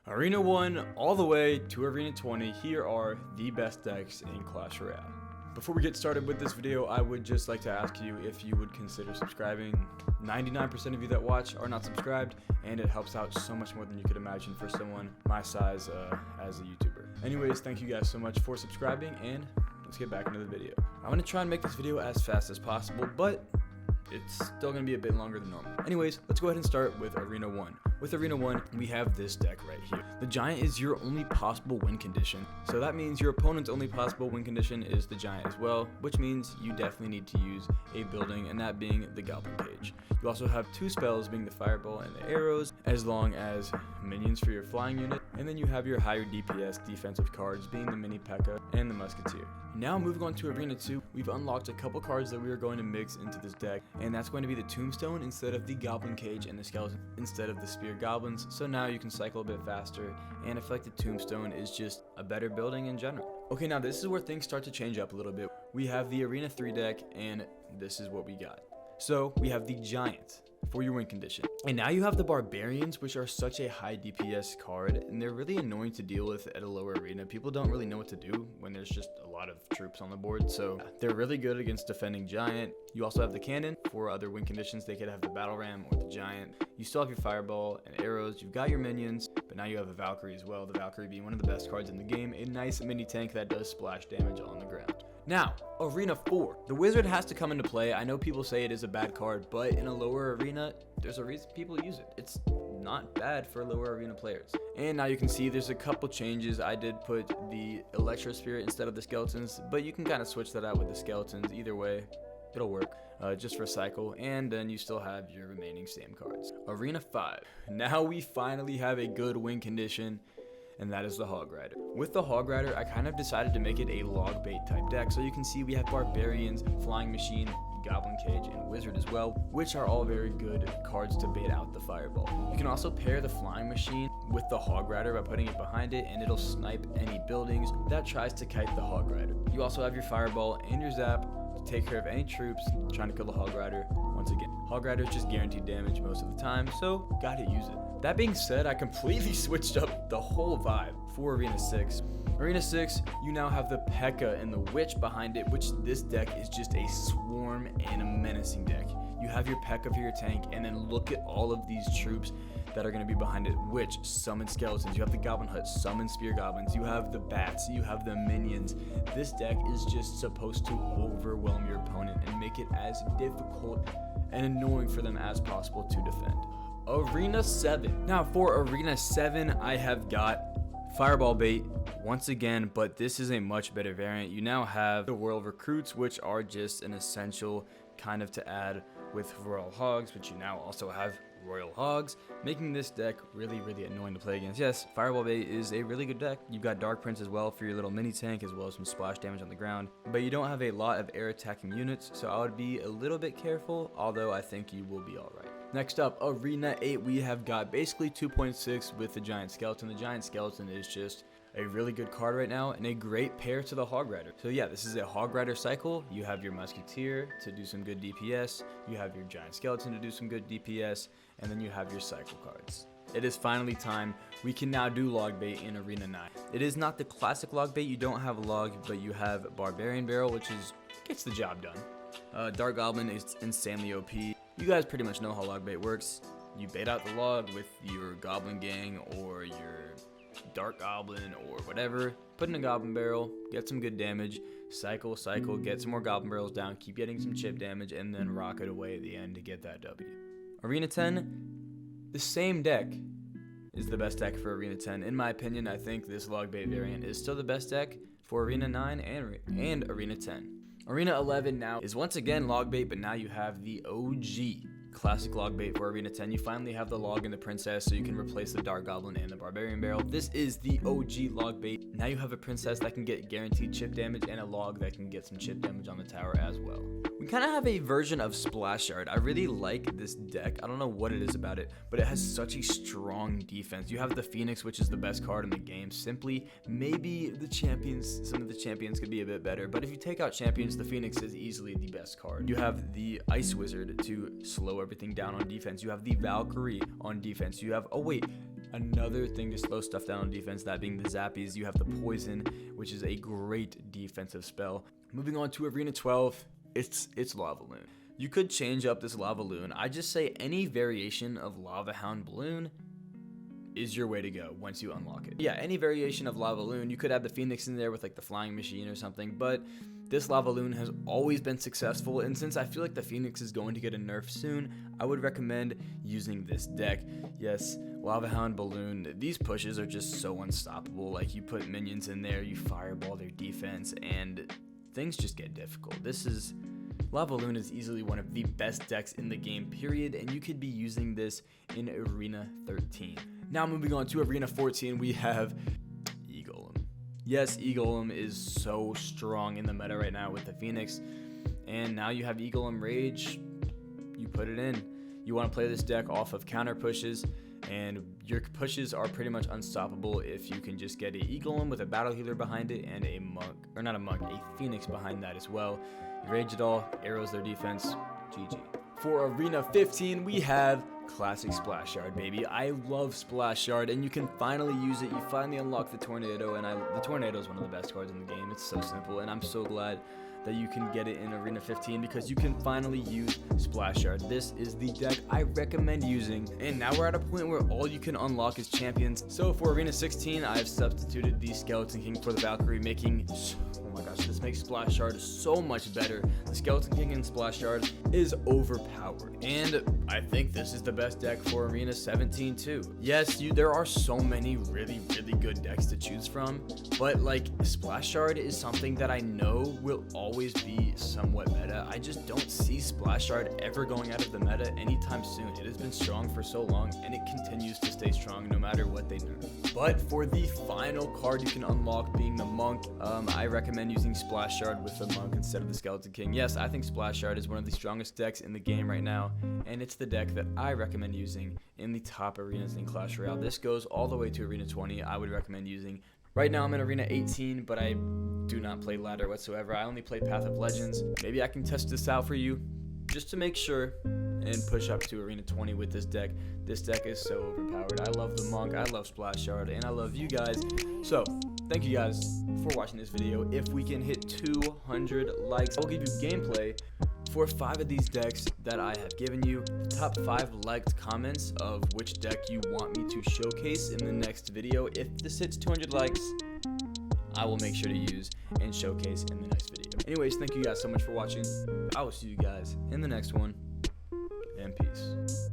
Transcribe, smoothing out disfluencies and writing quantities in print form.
Arena 1 all the way to Arena 20, here are the best decks in Clash Royale. Before we get started with this video, I would just like to ask you if you would consider subscribing. 99% of you that watch are not subscribed, and it helps out so much more than you could imagine for someone my size as a YouTuber. Anyways, thank you guys so much for subscribing, and let's get back into the video. I'm going to try and make this video as fast as possible, but it's still going to be a bit longer than normal. Anyways, let's go ahead and start with Arena 1. With Arena 1, we have this deck right here. The Giant is your only possible win condition, so that means your opponent's only possible win condition is the Giant as well, which means you definitely need to use a building, and that being the Goblin Cage. You also have two spells, being the Fireball and the Arrows, as long as minions for your flying unit, and then you have your higher DPS defensive cards, being the Mini P.E.K.K.A. and the Musketeer. Now moving on to Arena 2, we've unlocked a couple cards that we are going to mix into this deck, and that's going to be the Tombstone instead of the Goblin Cage, and the Skeleton instead of the Spear Goblins. So now you can cycle a bit faster, and I feel like the Tombstone is just a better building in general. Okay, now this is where things start to change up a little bit. We have the Arena 3 deck, and this is what we got. So we have the Giant for your win condition, and now you have the Barbarians, which are such a high DPS card, and they're really annoying to deal with at a lower arena. People don't really know what to do when there's just a lot of troops on the board, so they're really good against defending Giant. You also have the Cannon for other win conditions. They could have the Battle Ram or the Giant. You still have your Fireball and Arrows. You've got your minions, but now you have a Valkyrie as well. The Valkyrie being one of the best cards in the game, a nice mini tank that does splash damage on the ground. Now, Arena 4. The Wizard has to come into play. I know people say it is a bad card, but in a lower arena, there's a reason people use it. It's not bad for lower arena players. And now you can see there's a couple changes. I did put the Electro Spirit instead of the Skeletons, but you can kind of switch that out with the Skeletons. Either way, it'll work. Just for cycle, and then you still have your remaining same cards. Arena 5. Now we finally have a good win condition, and that is the Hog Rider. With the Hog Rider, I kind of decided to make it a log bait type deck. So you can see we have Barbarians, Flying Machine, Goblin Cage, and Wizard as well, which are all very good cards to bait out the Fireball. You can also pair the Flying Machine with the Hog Rider by putting it behind it, and it'll snipe any buildings that tries to kite the Hog Rider. You also have your Fireball and your Zap to take care of any troops trying to kill the Hog Rider. Once again, Hog Rider is just guaranteed damage most of the time, so gotta use it. That being said, I completely switched up the whole vibe for Arena 6. Arena 6, you now have the P.E.K.K.A. and the Witch behind it, which this deck is just a swarm and a menacing deck. You have your P.E.K.K.A. for your tank, and then look at all of these troops that are going to be behind it. Witch, summon Skeletons, you have the Goblin Hut, summon Spear Goblins, you have the Bats, you have the Minions. This deck is just supposed to overwhelm your opponent and make it as difficult and annoying for them as possible to defend. Arena 7. Now for Arena 7, I have got Fireball Bait once again, but this is a much better variant. You now have the Royal Recruits, which are just an essential kind of to add with Royal Hogs, but you now also have Royal Hogs, making this deck really annoying to play against. Yes, Fireball Bait is a really good deck. You've got Dark Prince as well for your little mini tank, as well as some splash damage on the ground, but you don't have a lot of air attacking units, so I would be a little bit careful, although I think you will be alright. Next up, Arena 8, we have got basically 2.6 with the Giant Skeleton. The Giant Skeleton is just a really good card right now, and a great pair to the Hog Rider. So yeah, this is a Hog Rider cycle. You have your Musketeer to do some good DPS, you have your Giant Skeleton to do some good DPS, and then you have your cycle cards. It is finally time. We can now do log bait in Arena 9. It is not the classic log bait. You don't have a log, but you have Barbarian Barrel, which gets the job done. Dark Goblin is insanely OP. You guys pretty much know how log bait works. You bait out the log with your Goblin Gang or your Dark Goblin or whatever. Put in a Goblin Barrel, get some good damage, cycle, get some more Goblin Barrels down, keep getting some chip damage, and then rock it away at the end to get that W. Arena 10, the same deck is the best deck for Arena 10. In my opinion, I think this log bait variant is still the best deck for Arena 9 and Arena 10. Arena 11 now is once again log bait, but now you have the OG classic log bait for Arena 10. You finally have the log and the Princess, so you can replace the Dark Goblin and the Barbarian Barrel. This is the OG log bait. Now you have a Princess that can get guaranteed chip damage, and a log that can get some chip damage on the tower as well. We kind of have a version of Splash Yard. I really like this deck. I don't know what it is about it, but it has such a strong defense. You have the Phoenix, which is the best card in the game. Simply, maybe the champions, some of the champions could be a bit better, but if you take out champions, the Phoenix is easily the best card. You have the Ice Wizard to slow everything down on defense. You have the Valkyrie on defense. You have, oh wait, another thing to slow stuff down on defense, that being the zappies. You have the poison, which is a great defensive spell. Moving on to Arena 12, it's Lava Loon. You could change up this Lava Loon. I just say any variation of Lava Hound Balloon is your way to go once you unlock it. Yeah, any variation of Lava Loon. You could have the Phoenix in there with like the flying machine or something, but this Lava Loon has always been successful, and since I feel like the Phoenix is going to get a nerf soon, I would recommend using this deck. Yes, Lava Hound Balloon, these pushes are just so unstoppable. Like, you put minions in there, you fireball their defense, and things just get difficult. Lava Loon is easily one of the best decks in the game, period, and you could be using this in Arena 13. Now moving on to Arena 14, we have E-Golem. Yes, E-Golem is so strong in the meta right now with the Phoenix, and now you have E-Golem Rage, you put it in. You want to play this deck off of counter pushes, and your pushes are pretty much unstoppable if you can just get a E-Golem with a battle healer behind it and a Phoenix behind that as well. You rage it all, arrows their defense, GG. For Arena 15, we have classic Splash Yard, baby. I love Splash Yard, and you can finally use it. You finally unlock the Tornado, and the Tornado is one of the best cards in the game. It's so simple, and I'm so glad that you can get it in Arena 15 because you can finally use Splash Yard. This is the deck I recommend using, and now we're at a point where all you can unlock is champions. So for Arena 16, I have substituted the Skeleton King for the Valkyrie, making, oh my gosh, this makes Splash Yard so much better. The Skeleton King in Splash Yard is overpowered, and I think this is the best deck for Arena 17 too. Yes, there are so many really good decks to choose from, but like, Splash Yard is something that I know will always be somewhat meta. I just don't see Splash Yard ever going out of the meta anytime soon. It has been strong for so long, and it continues to stay strong no matter what they nerf. But for the final card you can unlock, being the Monk, I recommend using Splash Yard with the Monk instead of the Skeleton King. Yes, I think Splash Yard is one of the strongest decks in the game right now, and it's the deck that I recommend using in the top arenas in Clash Royale. This goes all the way to Arena 20. I would recommend using. Right now I'm in Arena 18, but I do not play ladder whatsoever. I only play Path of Legends. Maybe I can test this out for you just to make sure and push up to Arena 20 with this deck. This deck is so overpowered. I love the Monk, I love Splash Yard, and I love you guys. So thank you guys for watching this video. If we can hit 200 likes, I'll give you gameplay for 5 of these decks that I have given you. Top 5 liked comments of which deck you want me to showcase in the next video. If this hits 200 likes, I will make sure to use and showcase in the next video. Anyways, thank you guys so much for watching. I will see you guys in the next one, and peace.